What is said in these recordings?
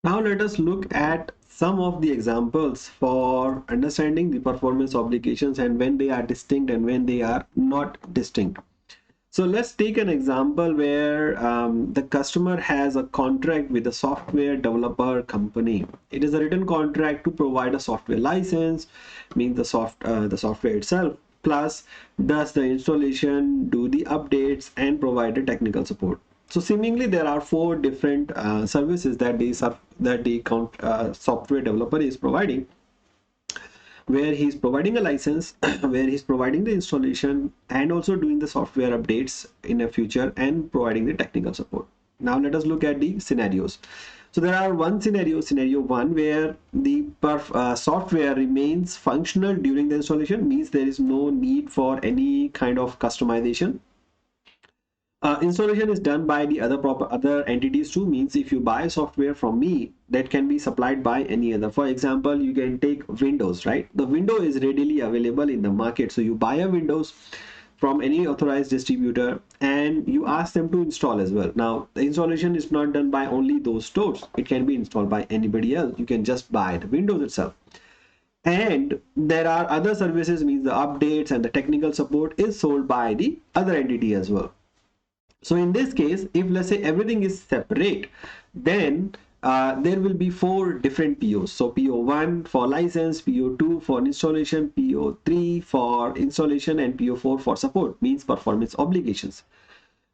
Now let us look at some of the examples for understanding the performance obligations and when they are distinct and when they are not distinct. So let's take an example where the customer has a contract with a software developer company. It is a written contract to provide a software license, means the software itself, plus does the installation, do the updates, and provide the technical support. So seemingly there are four different services that the software developer is providing, where he's providing a license, where he's providing the installation and also doing the software updates in the future and providing the technical support. Now let us look at the scenarios. So there are scenario one, where the software remains functional during the installation, means there is no need for any kind of customization. Installation is done by the other entities too, means if you buy software from me, that can be supplied by any other. For example, you can take Windows, right? The window is readily available in the market, so you buy a Windows from any authorized distributor and you ask them to install as well. Now the installation is not done by only those stores, it can be installed by anybody else. You can just buy the Windows itself. And there are other services, means the updates and the technical support is sold by the other entity as well. So in this case, if let's say everything is separate, then there will be four different POs. So PO1 for license, PO2 for installation, PO3 for installation, and PO4 for support, means performance obligations.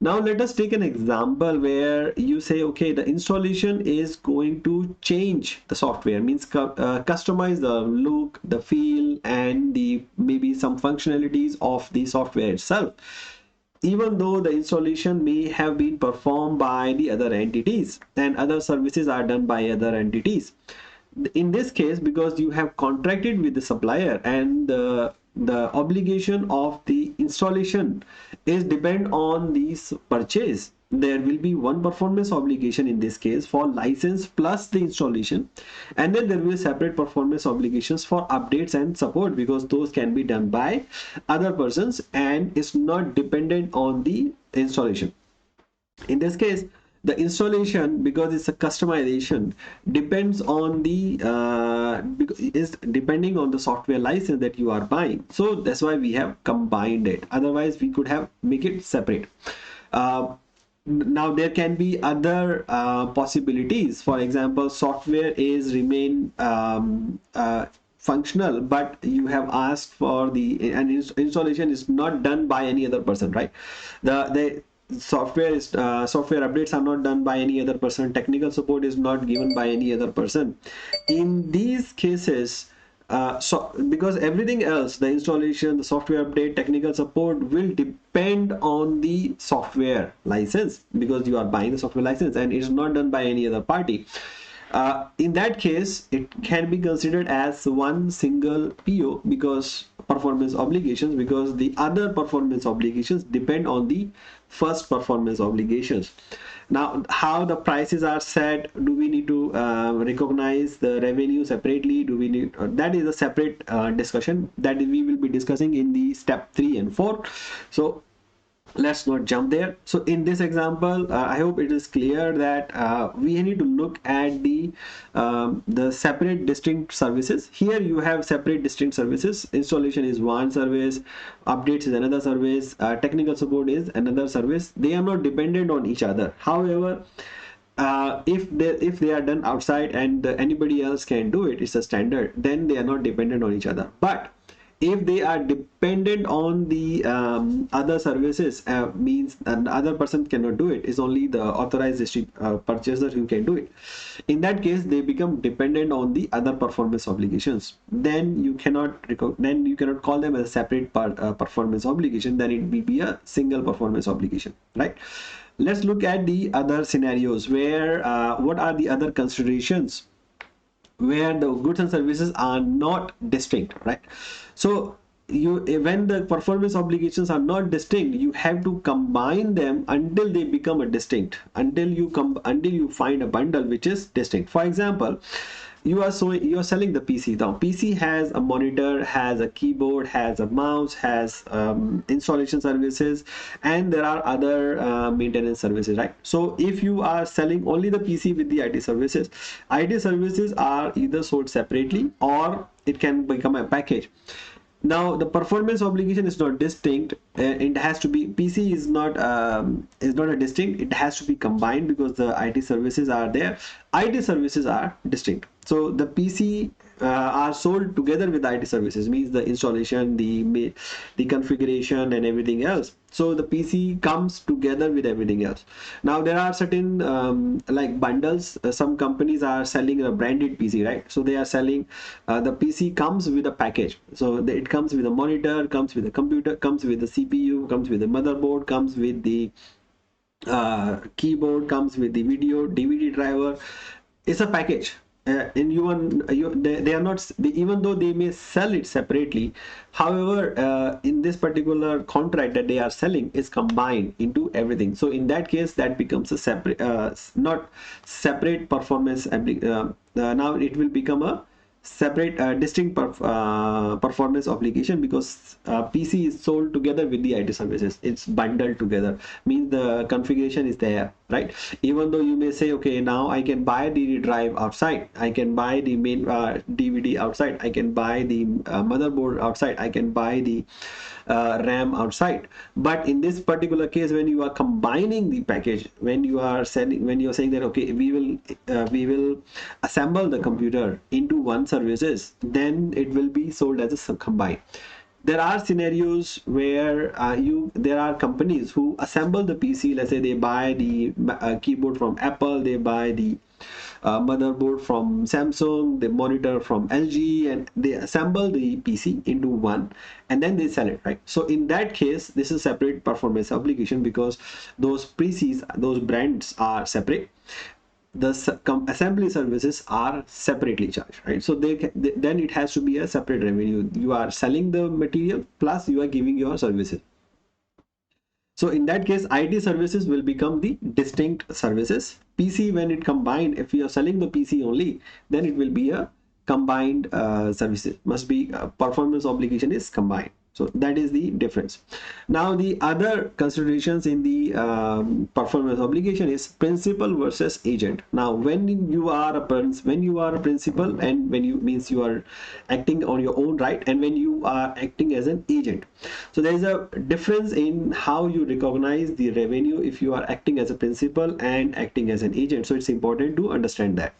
Now let us take an example where you say, okay, the installation is going to change the software, means customize the look, the feel, and the maybe some functionalities of the software itself, even though the installation may have been performed by the other entities and other services are done by other entities. In this case, because you have contracted with the supplier and the obligation of the installation is depend on this purchase, there will be one performance obligation in this case for license plus the installation, and then there will be separate performance obligations for updates and support, because those can be done by other persons and is not dependent on the installation. In this case, the installation, because it's a customization, depends on the is depending on the software license that you are buying. So that's why we have combined it, otherwise we could have make it separate. Now there can be other possibilities. For example, software is remain functional, but you have asked for the installation is not done by any other person, right? The software is software updates are not done by any other person, technical support is not given by any other person. In these cases, so because everything else, the installation, the software update, technical support will depend on the software license, because you are buying the software license and it's not done by any other party. In that case, it can be considered as one single PO, because performance obligations, because the other performance obligations depend on the first performance obligations. Now, how the prices are set, do we need to recognize the revenue separately? Do we need that is a separate discussion that we will be discussing in the step 3 and 4. So let's not jump there. So in this example, I hope it is clear that we need to look at the separate distinct services. Here you have separate distinct services. Installation is one service, updates is another service, technical support is another service. They are not dependent on each other. However, if they are done outside and anybody else can do it, it's a standard, then they are not dependent on each other. But if they are dependent on the other services, means an other person cannot do it, is only the authorized purchaser who can do it. In that case, they become dependent on the other performance obligations. Then you cannot call them as a separate performance obligation. Then it will be a single performance obligation, right? Let's look at the other scenarios where what are the other considerations where the goods and services are not distinct, right? So you, when the performance obligations are not distinct, you have to combine them until they become a distinct, until you find a bundle which is distinct. For example, you are selling the PC. Now PC has a monitor, has a keyboard, has a mouse, has installation services, and there are other maintenance services, right? So if you are selling only the PC with the IT services are either sold separately or it can become a package. Now the performance obligation is not distinct. It has to be, PC is not a distinct, it has to be combined because the IT services are there, IT services are distinct. So the PC are sold together with IT services, means the installation, the configuration and everything else. So the PC comes together with everything else. Now there are certain like bundles. Some companies are selling a branded PC, right? So they are selling the PC comes with a package. So it comes with a monitor, comes with a computer, comes with the CPU, comes with the motherboard, comes with the keyboard, comes with the video DVD driver. It's a package. And they are not even though they may sell it separately, however in this particular contract that they are selling is combined into everything. So in that case that becomes a separate not separate performance now it will become a separate distinct performance obligation because PC is sold together with the IT services. It's bundled together, means the configuration is there, right? Even though you may say, okay, now I can buy the drive outside, I can buy the main DVD outside, I can buy the motherboard outside, I can buy the RAM outside. But in this particular case, when you are combining the package, when you are saying that okay, we will assemble the computer into one services, then it will be sold as a combined. There are scenarios where there are companies who assemble the PC. Let's say they buy the keyboard from Apple, they buy the motherboard from Samsung, the monitor from LG, and they assemble the PC into one and then they sell it, right? So in that case, this is separate performance obligation because those PCs, those brands are separate. The assembly services are separately charged, right? So then it has to be a separate revenue. You are selling the material plus you are giving your services. So in that case, IT services will become the distinct services. PC, when it combined, if you are selling the PC only, then it will be a combined services. Must be performance obligation is combined. So that is the difference. Now the other considerations in the performance obligation is principal versus agent. Now when you are a principal, and when you means you are acting on your own right, and when you are acting as an agent. So there is a difference in how you recognize the revenue if you are acting as a principal and acting as an agent. So it's important to understand that.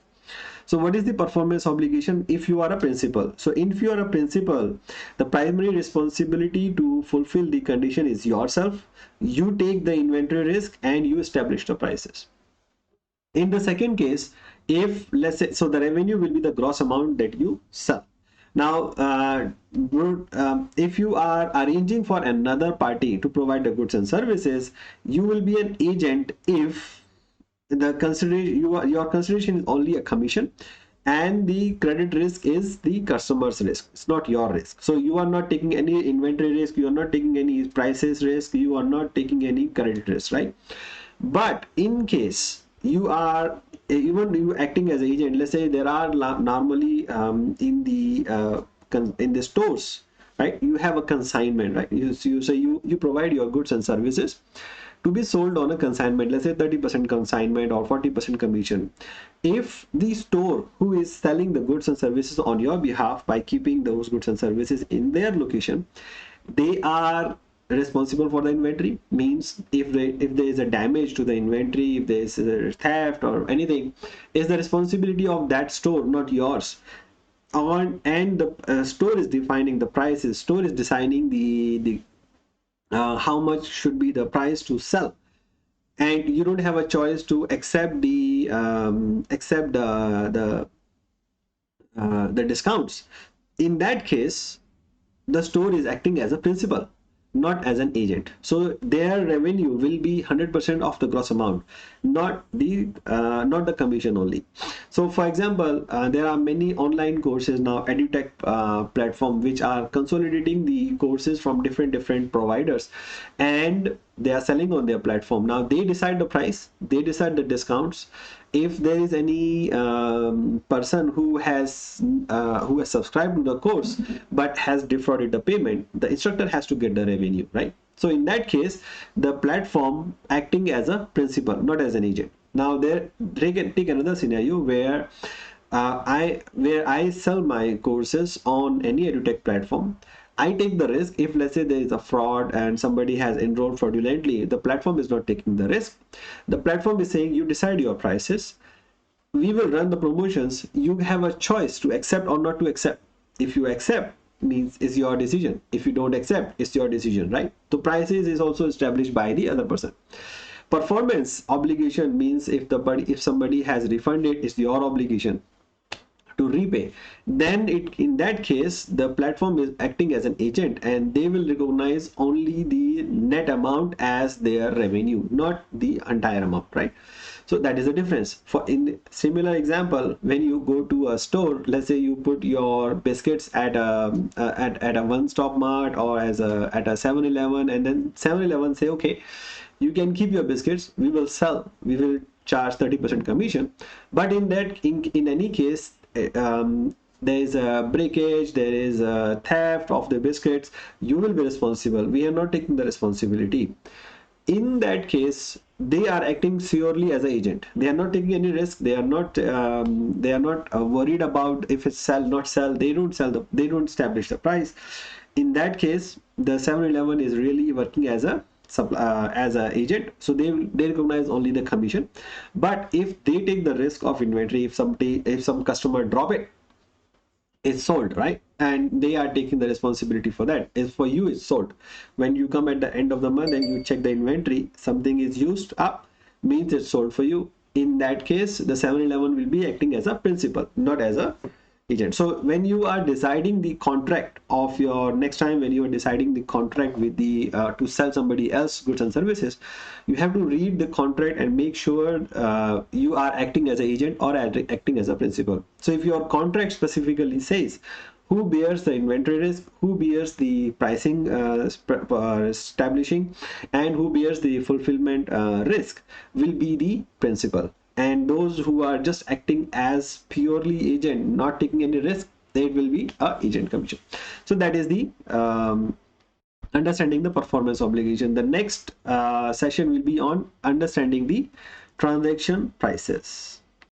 So what is the performance obligation if you are a principal? So if you are a principal, the primary responsibility to fulfill the condition is yourself. You take the inventory risk and you establish the prices. In the second case, if let's say, so the revenue will be the gross amount that you sell. Now, if you are arranging for another party to provide the goods and services, you will be an agent if the consideration your consideration is only a commission and the credit risk is the customer's risk. It's not your risk. So you are not taking any inventory risk, you are not taking any prices risk, you are not taking any credit risk, right? But in case you are even you acting as agent, let's say there are normally in the stores, right, you have a consignment, right? You say you provide your goods and services to be sold on a consignment, let's say 30% consignment or 40% commission. If the store who is selling the goods and services on your behalf by keeping those goods and services in their location, they are responsible for the inventory. Means if there is a damage to the inventory, if there is a theft or anything, is the responsibility of that store, not yours. And the store is defining the prices, store is deciding the how much should be the price to sell, and you don't have a choice to accept the discounts. In that case, the store is acting as a principal. not as an agent. So their revenue will be 100% of the gross amount, not the commission only. So for example, there are many online courses now, edutech platform, which are consolidating the courses from different providers, and they are selling on their platform. Now they decide the price, they decide the discounts. If there is any person who has subscribed to the course but has defrauded the payment, the instructor has to get the revenue, right? So in that case, the platform acting as a principal, not as an agent. Now there, take another scenario where I sell my courses on any edutech platform. I take the risk. If let's say there is a fraud and somebody has enrolled fraudulently, the platform is not taking the risk. The platform is saying, you decide your prices, we will run the promotions, you have a choice to accept or not to accept. If you accept, means it's your decision. If you don't accept, it's your decision, right? The prices is also established by the other person. Performance obligation means if somebody has refunded, it's your obligation to repay. Then in that case, the platform is acting as an agent, and they will recognize only the net amount as their revenue, not the entire amount, right? So that is the difference. For in similar example, when you go to a store, let's say you put your biscuits at a one-stop mart or at a 7-Eleven, and then 7-Eleven say, okay, you can keep your biscuits, we will charge 30% commission. But in any case, there is a breakage, there is a theft of the biscuits, you will be responsible. We are not taking the responsibility. In that case, they are acting purely as an agent. They are not taking any risk. They are not worried about if it's sell, not sell. They don't establish the price. In that case, the 7-Eleven is really working as a agent, so they recognize only the commission. But if they take the risk of inventory, if some customer drop it, it's sold, right? And they are taking the responsibility for that. Is for you, it's sold. When you come at the end of the month and you check the inventory, something is used up, means it's sold for you. In that case, the 7-Eleven will be acting as a principal, not as a agent. So when you are deciding the contract of your next time, when you are deciding the contract with the to sell somebody else goods and services, you have to read the contract and make sure you are acting as an agent or acting as a principal. So if your contract specifically says who bears the inventory risk, who bears the pricing establishing, and who bears the fulfillment risk, will be the principal. And those who are just acting as purely agent, not taking any risk, they will be a agent commission. So that is the understanding the performance obligation. The next session will be on understanding the transaction prices.